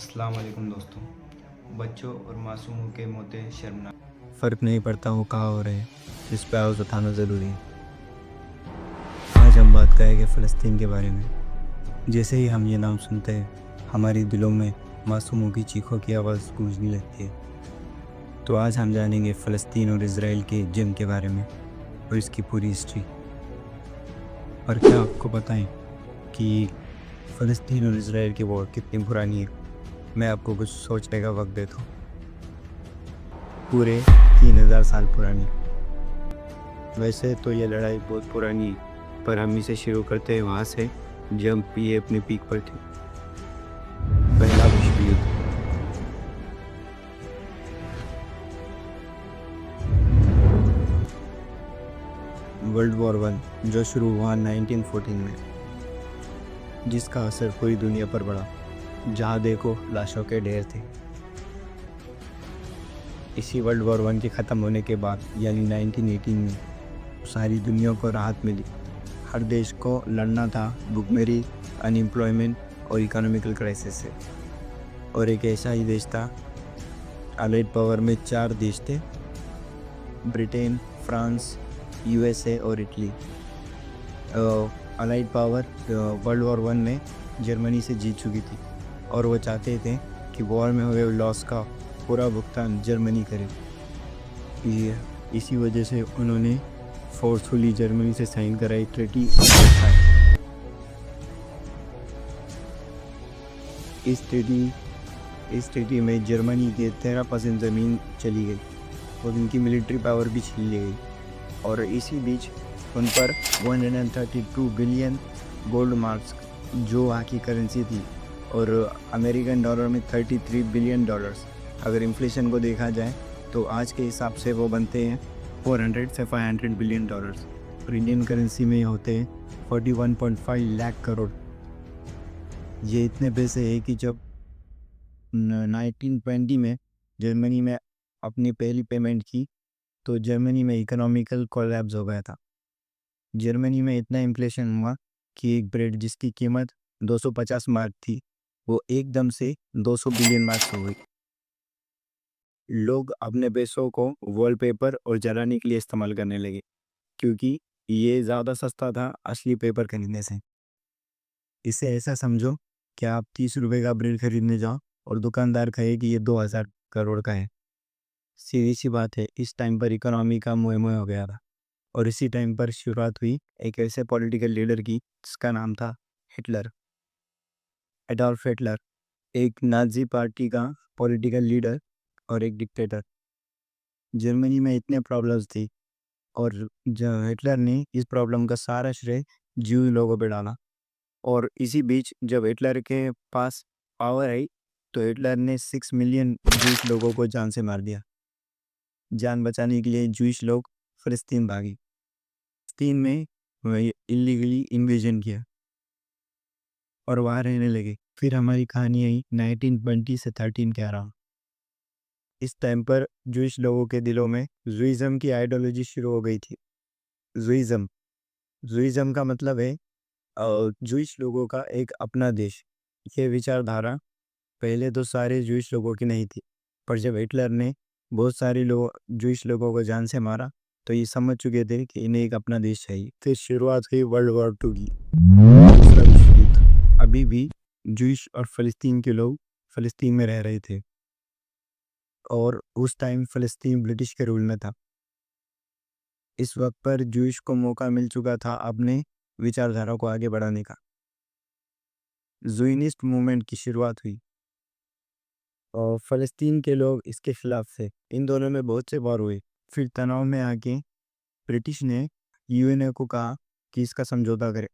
अस्सलाम वालेकुम दोस्तों। बच्चों और मासूमों के मौतें शर्मनाक। फ़र्क नहीं पड़ता वो कहाँ हो रहे हैं, इस पे आवाज़ उठाना ज़रूरी है। आज हम बात करेंगे फ़लस्तीन के बारे में। जैसे ही हम ये नाम सुनते हैं, हमारे दिलों में मासूमों की चीखों की आवाज़ गूंजने लगती है। तो आज हम जानेंगे फ़लस्तीन और इज़राइल के जंग के बारे में और इसकी पूरी हिस्ट्री। और क्या आपको पता है कि फ़लस्तीन और इज़राइल की वॉर कितनी पुरानी है? मैं आपको कुछ सोचने का वक्त देता हूँ। पूरे 3000 साल पुरानी। वैसे तो ये लड़ाई बहुत पुरानी है, पर हम इसे शुरू करते हैं वहाँ से जब ये अपने पीक पर थी। पहला विश्व युद्ध। वर्ल्ड वॉर वन जो शुरू हुआ 1914 में, जिसका असर पूरी दुनिया पर पड़ा। जहाँ देखो लाशों के ढेर थे। इसी वर्ल्ड वॉर वन के ख़त्म होने के बाद यानी 1918 में सारी दुनिया को राहत मिली। हर देश को लड़ना था भुखमरी, अनएम्प्लॉयमेंट और इकोनॉमिकल क्राइसिस से। और एक ऐसा ही देश था, अलाइड पावर में 4 देश थे, ब्रिटेन, फ्रांस, यूएसए और Italy. Allied power world war one में जर्मनी से जीत चुकी थी और वो चाहते थे कि वॉर में हुए लॉस का पूरा भुगतान जर्मनी करे। इसी वजह से उन्होंने फोर्सफुली जर्मनी से साइन कराई ट्रीटी ऑफ वर्साई। इस ट्रीटी में जर्मनी के 13% ज़मीन चली गई और उनकी मिलिट्री पावर भी छीन ली गई। और इसी बीच उन पर 132 बिलियन गोल्ड मार्क्स, जो वहाँ की करेंसी थी, और अमेरिकन डॉलर में 33 बिलियन डॉलर्स। अगर इन्फ्लेशन को देखा जाए तो आज के हिसाब से वो बनते हैं 400 से 500 बिलियन डॉलर्स, और इंडियन करेंसी में होते हैं 41.5 लाख करोड़। ये इतने पैसे हैं कि जब 1920 में जर्मनी में अपनी पहली पेमेंट की तो जर्मनी में इकोनॉमिकल कोलैप्स हो गया था। जर्मनी में इतना इन्फ्लेशन हुआ कि एक ब्रेड जिसकी कीमत 250 मार्क थी, वो एकदम से 200 बिलियन मार्क्स हो गई। लोग अपने पैसों को वॉलपेपर और जलाने के लिए इस्तेमाल करने लगे, क्योंकि ये ज़्यादा सस्ता था असली पेपर खरीदने से। इसे ऐसा समझो कि आप 30 रुपए का ब्रेड खरीदने जाओ और दुकानदार कहे कि ये 2000 करोड़ का है। सीधी सी बात है, इस टाइम पर इकोनॉमी का मुँह मुँह हो गया था। और इसी टाइम पर शुरुआत हुई एक ऐसे पॉलिटिकल लीडर की जिसका नाम था हिटलर, एडॉल्फ हिटलर। एक नाजी पार्टी का पॉलिटिकल लीडर और एक डिक्टेटर। जर्मनी में इतने प्रॉब्लम्स थी और जो हिटलर ने इस प्रॉब्लम का सारा श्रेय ज्यू लोगों पे डाला। और इसी बीच जब हिटलर के पास पावर आई तो हिटलर ने 6 मिलियन जूस लोगों को जान से मार दिया। जान बचाने के लिए जूस लोग फ़लस्तीन भागे। फ़लस्तीन में वही इलीगली इन्वेजन किया और वहाँ रहने लगे। फिर हमारी कहानी आई 1920 से 13 के अराउंड। इस टाइम पर जूइश लोगों के दिलों में जुइज़म की आइडियोलॉजी शुरू हो गई थी। जुइज़म जुइज़म का मतलब है जूइश लोगों का एक अपना देश। ये विचारधारा पहले तो सारे जूइश लोगों की नहीं थी, पर जब हिटलर ने बहुत सारे जूइश लोगों को जान से मारा तो ये समझ चुके थे कि इन्हें एक अपना देश चाहिए। फिर शुरुआत हुई वर्ल्ड वॉर टू की, दूसरा विश्व युद्ध। अभी भी जूइश और फ़लस्तीन के लोग फ़लस्तीन में रह रहे थे और उस टाइम फ़लस्तीन ब्रिटिश के रूल में था। इस वक्त पर जूइश को मौका मिल चुका था अपने विचारधारा को आगे बढ़ाने का। ज़्योनिस्ट मूवमेंट की शुरुआत हुई और फ़लस्तीन के लोग इसके खिलाफ थे। इन दोनों में बहुत से वॉर हुए। फिर तनाव में आके ब्रिटिश ने यूएनए को कहा कि इसका समझौता करे।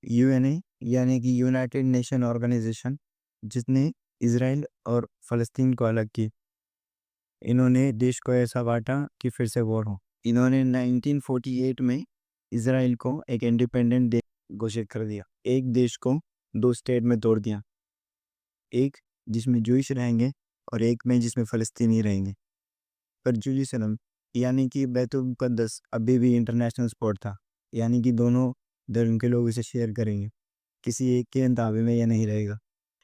यूएनए यानी कि यूनाइटेड नेशन ऑर्गेनाइजेशन, जिसने इसराइल और फ़लस्तीन को अलग की। इन्होंने देश को ऐसा बांटा कि फिर से वॉर हो। इन्होंने 1948 में इसराइल को एक इंडिपेंडेंट देश घोषित कर दिया। एक देश को 2 स्टेट में तोड़ दिया, एक जिसमें जूइश रहेंगे और एक में जिसमें फ़लस्तीनी रहेंगे। पर जेरूसलम यानी कि बैतुल मुक़द्दस अभी भी इंटरनेशनल स्पॉट था, यानी कि दोनों धर्म के लोग इसे शेयर करेंगे, किसी एक के ताबे में यह नहीं रहेगा।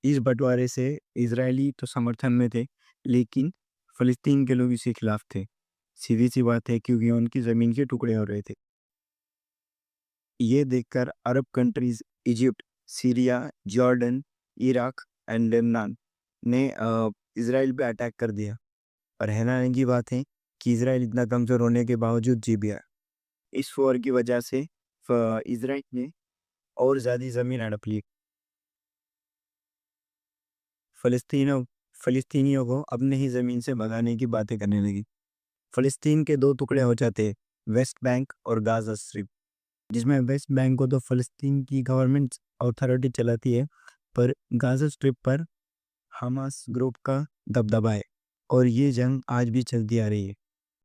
इस बंटवारे से इजरायली तो समर्थन में थे, लेकिन फ़लस्तीन के लोग इसके खिलाफ थे। सीधी-सी बात है, क्योंकि उनकी ज़मीन के टुकड़े हो रहे थे। ये देखकर Arab countries Egypt, Syria, Jordan, Iraq and Lebanon ने इज़राइल पे अटैक कर दिया। और हैरानी की बात है कि इज़राइल इतना कमज़ोर होने के बावजूद जीत गया। इस वॉर की वजह से इज़राइल ने और ज़्यादा ज़मीन हड़प ली। फ़लस्तीनियों फ़लस्तीनियों को अपने ही ज़मीन से भगाने की बातें करने लगी। फ़लस्तीन के 2 टुकड़े हो जाते, वेस्ट बैंक और गाज़ा स्ट्रिप। जिसमें वेस्ट बैंक को तो फ़लस्तीन की गवर्नमेंट अथॉरिटी चलाती है, पर गाज़ा स्ट्रिप पर हमास ग्रुप का दबदबा है और ये जंग आज भी चलती आ रही है।